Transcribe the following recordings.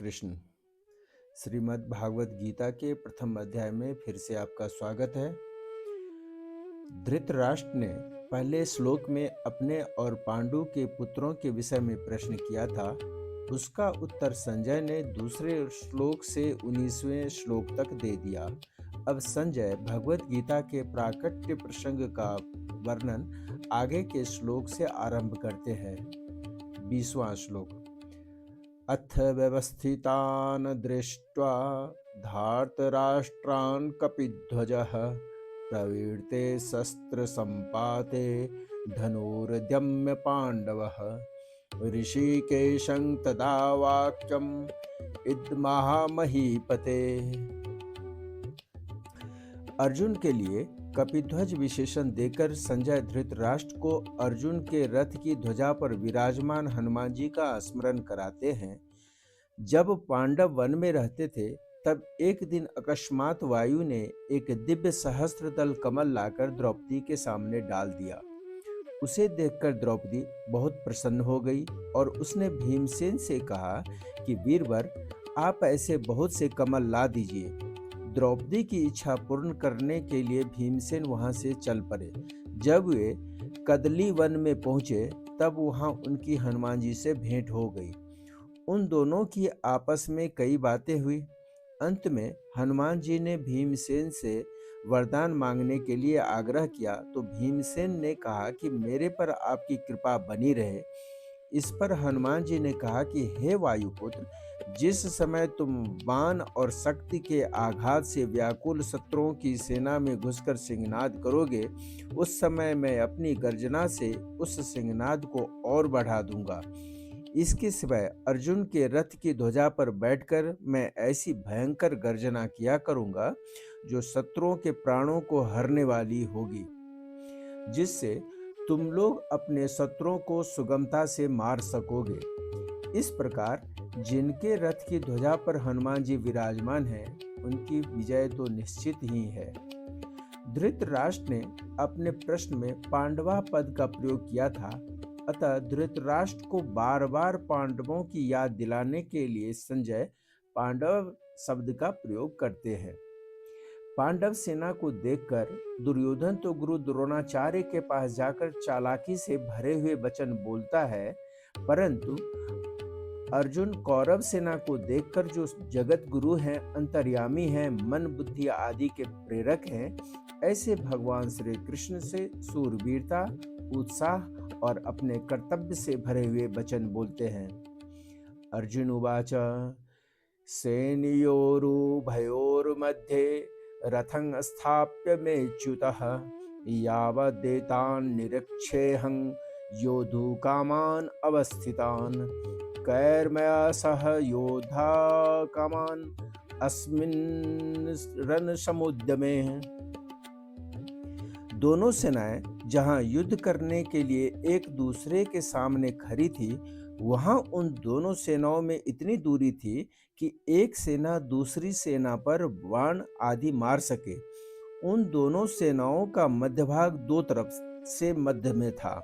कृष्ण। श्रीमद् भागवत गीता के प्रथम अध्याय में फिर से आपका स्वागत है। धृतराष्ट्र ने पहले श्लोक में अपने और पांडु के पुत्रों के विषय में प्रश्न किया था। उसका उत्तर संजय ने दूसरे श्लोक से 19वें श्लोक तक दे दिया। अब संजय भगवत गीता के प्राकट्य प्रसंग का वर्णन आगे के श्लोक से आरंभ करते हैं। 20वां श्लोक। अथ व्यवस्थितान् दृष्ट्वा धार्तराष्ट्रान् कपिध्वजः प्रवृत्ते शस्त्र संपाते धनुर्द्यम्य पांडवः ऋषिकेशं तदा वाक्यम् इदमहामहीपते। अर्जुन के लिए कपिध्वज विशेषण देकर संजय धृतराष्ट्र को अर्जुन के रथ की ध्वजा पर विराजमान हनुमान जी का स्मरण कराते हैं। जब पांडव वन में रहते थे तब एक दिन अकस्मात वायु ने एक दिव्य सहस्त्र दल कमल लाकर द्रौपदी के सामने डाल दिया। उसे देखकर द्रौपदी बहुत प्रसन्न हो गई और उसने भीमसेन से कहा कि वीरवर, आप ऐसे बहुत से कमल ला दीजिए। द्रौपदी की इच्छा पूर्ण करने के लिए भीमसेन वहां से चल पड़े। जब वे कदली वन में पहुंचे तब वहां उनकी हनुमान जी से भेंट हो गई। उन दोनों की आपस में कई बातें हुई। अंत में हनुमान जी ने भीमसेन से वरदान मांगने के लिए आग्रह किया तो भीमसेन ने कहा कि मेरे पर आपकी कृपा बनी रहे। इस पर हनुमान जी ने कहा कि हे वायुपुत्र, जिस समय तुम बाण और शक्ति के आघात से व्याकुल शत्रुओं की सेना में घुसकर सिंहनाद करोगे, उस समय मैं अपनी गर्जना से उस सिंहनाद को और बढ़ा दूंगा। इसके सिवाय अर्जुन के रथ की ध्वजा पर बैठकर मैं ऐसी भयंकर गर्जना किया करूंगा जो शत्रुओं के प्राणों को हरने वाली होगी, जिससे तुम लोग अपने शत्रुओं को सुगमता से मार सकोगे। इस प्रकार जिनके रथ की ध्वजा पर हनुमान जी विराजमान हैं, उनकी विजय तो निश्चित ही है। धृतराष्ट्र ने अपने प्रश्न में पांडवा पद का प्रयोग किया था, अतः धृतराष्ट्र को बार बार पांडवों की याद दिलाने के लिए संजय पांडव शब्द का प्रयोग करते हैं। पांडव सेना को देखकर दुर्योधन तो गुरु द्रोणाचार्य के पास जाकर चालाकी से भरे हुए वचन बोलता है, परंतु अर्जुन कौरव सेना को देखकर जो जगत गुरु हैं, अंतर्यामी हैं, मन बुद्धि आदि के प्रेरक हैं, ऐसे भगवान श्री कृष्ण से सूरवीरता, उत्साह और अपने कर्तव्य से भरे हुए वचन बोलते हैं। अर्जुन उवाच सेनयोरुभयोर्मध्ये रथं स्थाप्य मेच्युतः यावदेतान् निरीक्षेऽहं योद्धुकामान् अवस्थितान् कैर्मया सह योद्धा कामान् अस्मिन् रणसमुद्यमे। दोनों सेनाएं जहां युद्ध करने के लिए एक दूसरे के सामने खड़ी थी, वहां उन दोनों सेनाओं में इतनी दूरी थी कि एक सेना दूसरी सेना पर बाण आदि मार सके। उन दोनों सेनाओं का मध्य भाग दो तरफ से मध्य में था।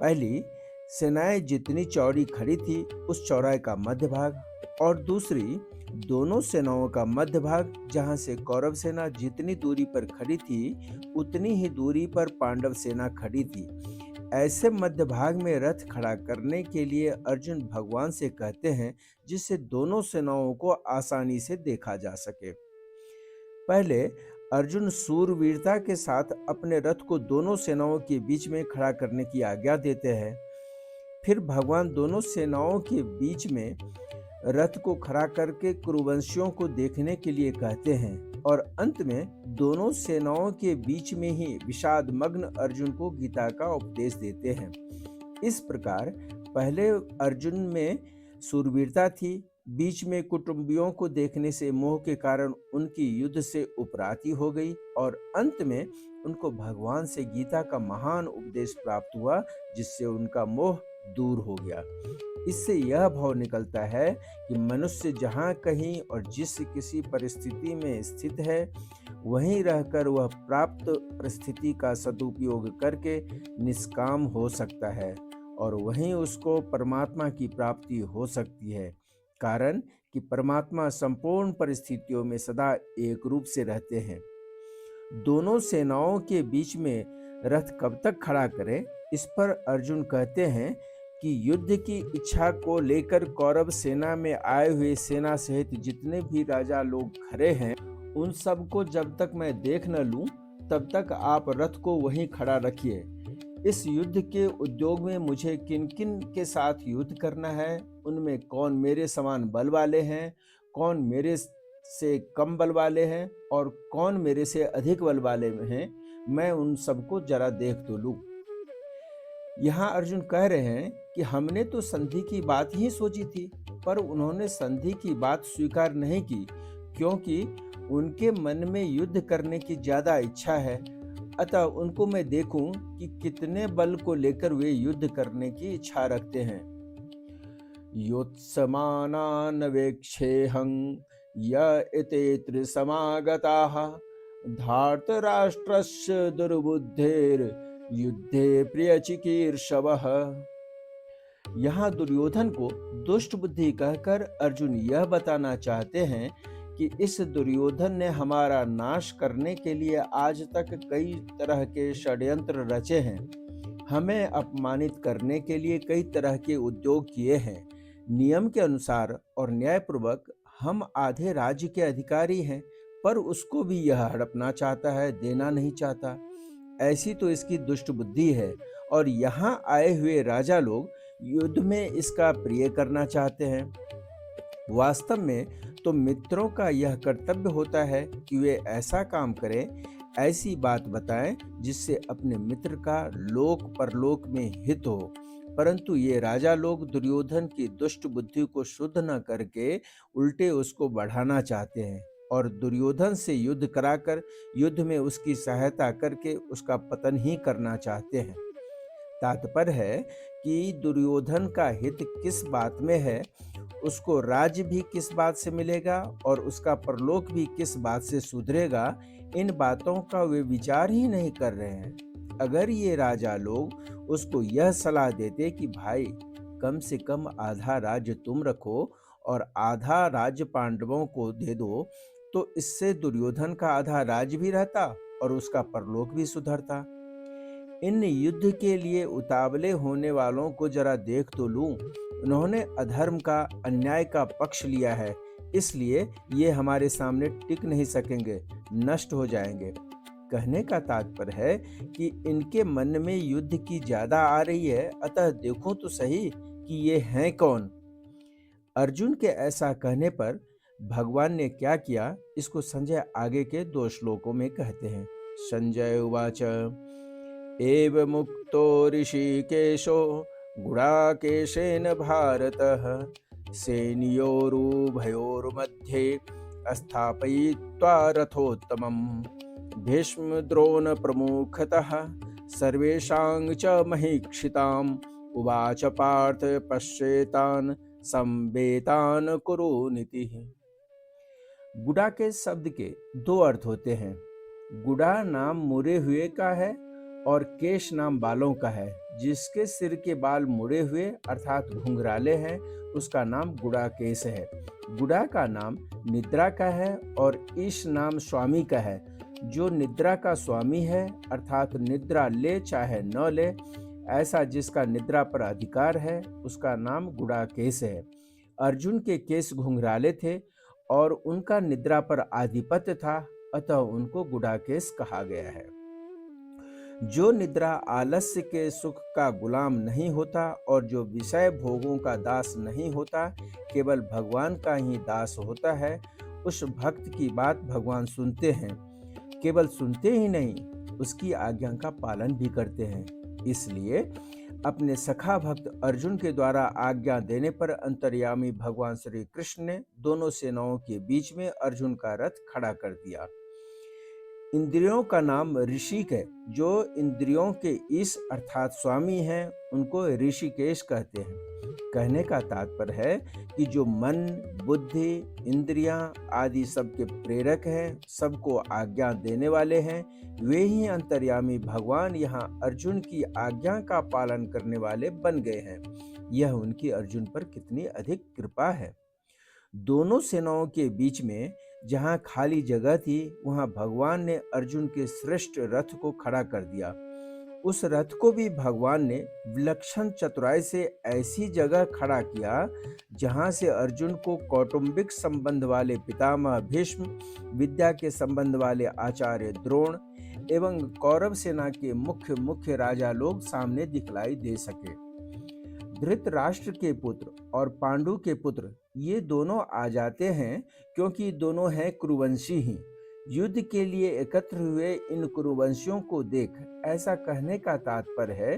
पहली सेनाएं जितनी चौड़ी खड़ी थी उस चौड़ाई का मध्य भाग, और दूसरी दोनों सेनाओं का मध्य भाग, जहां से कौरव सेना जितनी दूरी पर खड़ी थी उतनी ही दूरी पर पांडव सेना खड़ी थी। ऐसे मध्य भाग में रथ खड़ा करने के लिए अर्जुन भगवान से कहते हैं, जिससे दोनों सेनाओं को आसानी से देखा जा सके। पहले अर्जुन सूरवीरता के साथ अपने रथ को दोनों सेनाओं के बीच में खड़ा करने की आज्ञा देते हैं। फिर भगवान दोनों सेनाओं के बीच में रथ को खड़ा करके कुरुवंशियों को देखने के लिए कहते हैं, और अंत में दोनों सेनाओं के बीच में ही विषाद मग्न अर्जुन को गीता का उपदेश देते हैं। इस प्रकार पहले अर्जुन में सूरवीरता थी, बीच में कुटुंबियों को देखने से मोह के कारण उनकी युद्ध से उपराती हो गई, और अंत में उनको भगवान से गीता का महान उपदेश प्राप्त हुआ, जिससे उनका मोह दूर हो गया। इससे यह भाव निकलता है कि मनुष्य जहाँ कहीं और जिस किसी परिस्थिति में स्थित है, वहीं रहकर वह प्राप्त परिस्थिति का सदुपयोग करके निष्काम हो सकता है, और वहीं उसको परमात्मा की प्राप्ति हो सकती है। कारण कि परमात्मा संपूर्ण परिस्थितियों में सदा एक रूप से रहते हैं। दोनों सेनाओं के बीच में रथ कब तक खड़ा करें, इस पर अर्जुन कहते हैं कि युद्ध की इच्छा को लेकर कौरव सेना में आए हुए सेना सहित जितने भी राजा लोग खड़े हैं, उन सबको जब तक मैं देख न लूं, तब तक आप रथ को वहीं खड़ा रखिए। इस युद्ध के उद्योग में मुझे किन किन के साथ युद्ध करना है, उनमें कौन मेरे समान बल वाले हैं, कौन मेरे से कम बल वाले हैं और कौन मेरे से अधिक बल वाले हैं, मैं उन सबको जरा देख तो लूं। यहाँ अर्जुन कह रहे हैं कि हमने तो संधि की बात ही सोची थी, पर उन्होंने संधि की बात स्वीकार नहीं की, क्योंकि उनके मन में युद्ध करने की ज्यादा इच्छा है। अतः उनको मैं देखूं कि कितने बल को लेकर वे युद्ध करने की इच्छा रखते हैं। योत्समानान् वेक्षेऽहं य एतेऽत्र समागताः धार्तराष्ट्रस्य दुर्बुद्धेर्युद्धे प्रियचिकीर्षवः। यहाँ दुर्योधन को दुष्ट बुद्धि कहकर अर्जुन यह बताना चाहते हैं कि इस दुर्योधन ने हमारा नाश करने के लिए आज तक कई तरह के षड्यंत्र रचे हैं, हमें अपमानित करने के लिए कई तरह के उद्योग किए हैं। नियम के अनुसार और न्यायपूर्वक हम आधे राज्य के अधिकारी हैं, पर उसको भी यह हड़पना चाहता है, देना नहीं चाहता। ऐसी तो इसकी दुष्ट बुद्धि है, और यहाँ आए हुए राजा लोग युद्ध में इसका प्रिय करना चाहते हैं। वास्तव में तो मित्रों का यह कर्तव्य होता है कि वे ऐसा काम करें, ऐसी बात बताएं जिससे अपने मित्र का लोक परलोक में हित हो। परंतु ये राजा लोग दुर्योधन की दुष्ट बुद्धि को शुद्ध न करके उल्टे उसको बढ़ाना चाहते हैं और दुर्योधन से युद्ध कराकर युद्ध में उसकी सहायता करके उसका पतन ही करना चाहते हैं। तात्पर्य है कि दुर्योधन का हित किस बात में है, उसको राज्य भी किस बात से मिलेगा और उसका परलोक भी किस बात से सुधरेगा, इन बातों का वे विचार ही नहीं कर रहे हैं। अगर ये राजा लोग उसको यह सलाह देते कि भाई कम से कम आधा राज्य तुम रखो और आधा राज्य पांडवों को दे दो, तो इससे दुर्योधन का आधा राज्य भी रहता और उसका परलोक भी सुधरता। इन युद्ध के लिए उतावले होने वालों को जरा देख तो लूं, उन्होंने अधर्म का, अन्याय का पक्ष लिया है, इसलिए ये हमारे सामने टिक नहीं सकेंगे, नष्ट हो जाएंगे। कहने का तात्पर्य है कि इनके मन में युद्ध की ज्यादा आ रही है, अतः देखो तो सही कि ये हैं कौन। अर्जुन के ऐसा कहने पर भगवान ने क्या किया, इसको संजय आगे के 2 श्लोकों में कहते हैं। संजय उवाच एव मुक्तो ऋषिकेशो गुडाकेशेन भारतः सेनयोरुभयोर्मध्ये स्थापयित्वा रथोत्तमम् भीष्मद्रोण प्रमुखतः सर्वेषां च महीक्षिताम् उवाच पार्थ पश्येतान् संवेतान् कुरु नीतिः। गुडा के शब्द के 2 अर्थ होते हैं। गुडा नाम मुड़े हुए का है और केश नाम बालों का है। जिसके सिर के बाल मुड़े हुए अर्थात घुंघराले हैं, उसका नाम गुडा केश है। गुडा का नाम निद्रा का है और ईश नाम स्वामी का है। जो निद्रा का स्वामी है अर्थात निद्रा ले चाहे न ले, ऐसा जिसका निद्रा पर अधिकार है, उसका नाम गुडा केश है। अर्जुन के केश घुंघराले थे और उनका निद्रा पर आधिपत्य था, अतः उनको गुडा केश कहा गया है। जो निद्रा आलस्य के सुख का गुलाम नहीं होता और जो विषय भोगों का दास नहीं होता, केवल भगवान का ही दास होता है, उस भक्त की बात भगवान सुनते हैं। केवल सुनते ही नहीं, उसकी आज्ञा का पालन भी करते हैं। इसलिए अपने सखा भक्त अर्जुन के द्वारा आज्ञा देने पर अंतर्यामी भगवान श्री कृष्ण ने दोनों सेनाओं के बीच में अर्जुन का रथ खड़ा कर दिया। इंद्रियों का नाम ऋषिक है। जो इंद्रियों के ईश अर्थात स्वामी हैं, उनको ऋषिकेश कहते हैं। कहने का तात्पर्य है कि जो मन, बुद्धि, इंद्रियां आदि सबके प्रेरक हैं, सबको आज्ञा देने वाले हैं, वे ही अंतर्यामी भगवान यहाँ अर्जुन की आज्ञा का पालन करने वाले बन गए हैं। यह उनकी अर्जुन पर कितनी अधिक कृपा है। दोनों सेनाओं के बीच में जहां खाली जगह थी, वहां भगवान ने अर्जुन के श्रेष्ठ रथ को खड़ा कर दिया। उस रथ को भी भगवान ने विलक्षण चतुराई से ऐसी जगह खड़ा किया जहां से अर्जुन को कौटुंबिक संबंध वाले पितामह भीष्म, विद्या के संबंध वाले आचार्य द्रोण एवं कौरव सेना के मुख्य मुख्य राजा लोग सामने दिखलाई दे सके। धृतराष्ट्र के पुत्र और पांडु के पुत्र ये दोनों आ जाते हैं, क्योंकि दोनों हैं कुरुवंशी ही। युद्ध के लिए एकत्र हुए इन कुरुवंशियों को देख, ऐसा कहने का तात्पर्य है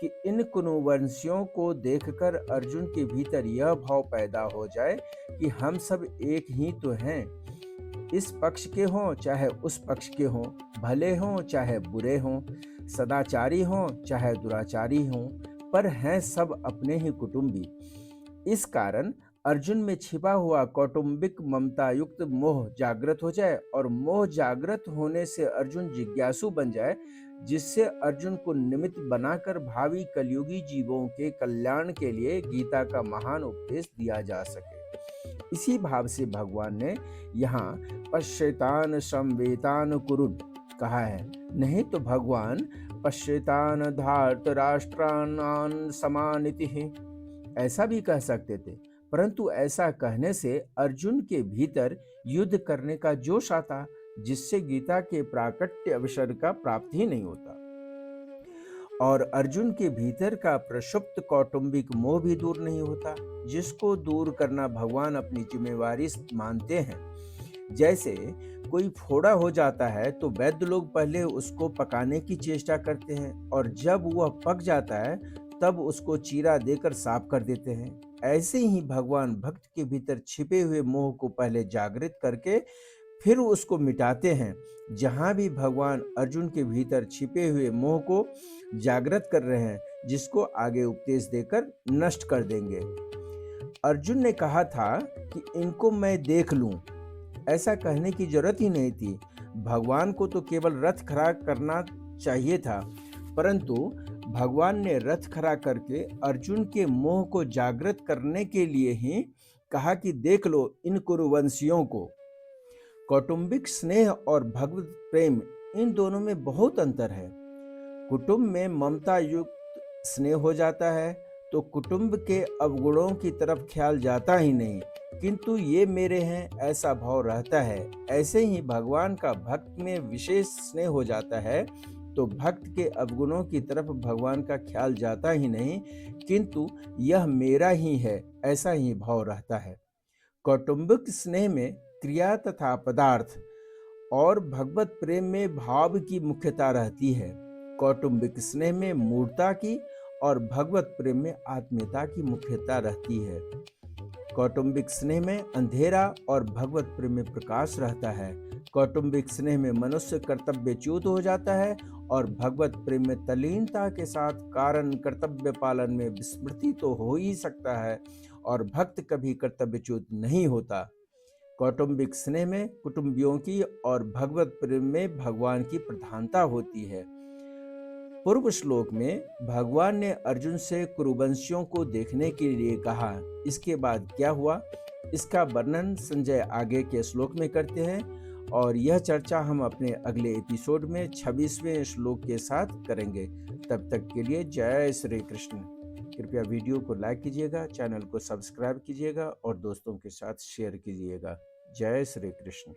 कि इन कुरुवंशियों को देखकर अर्जुन के भीतर यह भाव पैदा हो जाए कि हम सब एक ही तो हैं। इस पक्ष के हों चाहे उस पक्ष के हों, भले हों चाहे बुरे हों, सदाचारी हों चाहे दुराचारी हों, पर हैं सब अपने ही कुटुंबी। इस कारण अर्जुन में छिपा हुआ कौटुंबिक ममता युक्त मोह जागृत हो जाए और मोह जागृत होने से अर्जुन जिज्ञासु बन जाए, जिससे अर्जुन को निमित्त बनाकर भावी कलयुगी जीवों के कल्याण के लिए गीता का महान उपदेश दिया जा सके। इसी भाव से भगवान ने यहाँ पश्येतान संवेतान कुरुन कहा है, नहीं तो भगवान पश्येतान धार्तराष्ट्रान समानिति ऐसा भी कह सकते थे, परंतु ऐसा कहने से अर्जुन के भीतर युद्ध करने का जोश आता, जिससे गीता के प्राकट्य अवसर का प्राप्ति ही नहीं होता और अर्जुन के भीतर का प्रक्षुब्ध कौटुंबिक मोह भी दूर नहीं होता, जिसको दूर करना भगवान अपनी जिम्मेवारी मानते हैं। जैसे कोई फोड़ा हो जाता है तो वैद्य लोग पहले उसको पकाने की चेष्टा करते हैं और जब वह पक जाता है तब उसको चीरा देकर साफ कर देते हैं। ऐसे ही भगवान भक्त के भीतर छिपे हुए मोह को पहले जागृत करके फिर उसको मिटाते हैं। जहां भी भगवान अर्जुन के भीतर छिपे हुए मोह को जागृत कर रहे हैं, जिसको आगे उपदेश देकर नष्ट कर देंगे। अर्जुन ने कहा था कि इनको मैं देख लूं, ऐसा कहने की जरूरत ही नहीं थी। भगवान को तो केवल रथ खड़ा करना चाहिए था, परंतु भगवान ने रथ खड़ा करके अर्जुन के मोह को जागृत करने के लिए ही कहा कि देख लो इन कुरुवंशियों को। कौटुंबिक स्नेह और भगवत प्रेम, इन दोनों में बहुत अंतर है। कुटुंब में ममता युक्त स्नेह हो जाता है तो कुटुंब के अवगुणों की तरफ ख्याल जाता ही नहीं, किंतु ये मेरे हैं ऐसा भाव रहता है। ऐसे ही भगवान का भक्त में विशेष स्नेह हो जाता है तो भक्त के अवगुणों की तरफ भगवान का ख्याल जाता ही नहीं, किंतु यह मेरा ही है ऐसा ही भाव रहता है। कौटुंबिक स्नेह में क्रिया तथा पदार्थ और भगवत प्रेम में भाव की मुख्यता रहती है। कौटुंबिक स्नेह में मूर्ता की और भगवत प्रेम में आत्मीयता की मुख्यता रहती है। कौटुंबिक स्नेह में अंधेरा और भगवत प्रेम में प्रकाश रहता है। कौटुंबिक स्नेह में मनुष्य कर्तव्यच्युत हो जाता है और भगवत प्रेम में तल्लीनता के साथ कारण कर्तव्य पालन में विस्मृति तो हो ही सकता है और भक्त कभी कर्तव्यच्युत नहीं होता। कौटुंबिक स्नेह में कुटुंबियों की और भगवत प्रेम में भगवान की प्रधानता होती है। पूर्व श्लोक में भगवान ने अर्जुन से कुरुवंशियों को देखने के लिए कहा। इसके बाद क्या हुआ, इसका वर्णन संजय आगे के श्लोक में करते हैं और यह चर्चा हम अपने अगले एपिसोड में 26वें श्लोक के साथ करेंगे। तब तक के लिए जय श्री कृष्ण। कृपया वीडियो को लाइक कीजिएगा, चैनल को सब्सक्राइब कीजिएगा और दोस्तों के साथ शेयर कीजिएगा। जय श्री कृष्ण।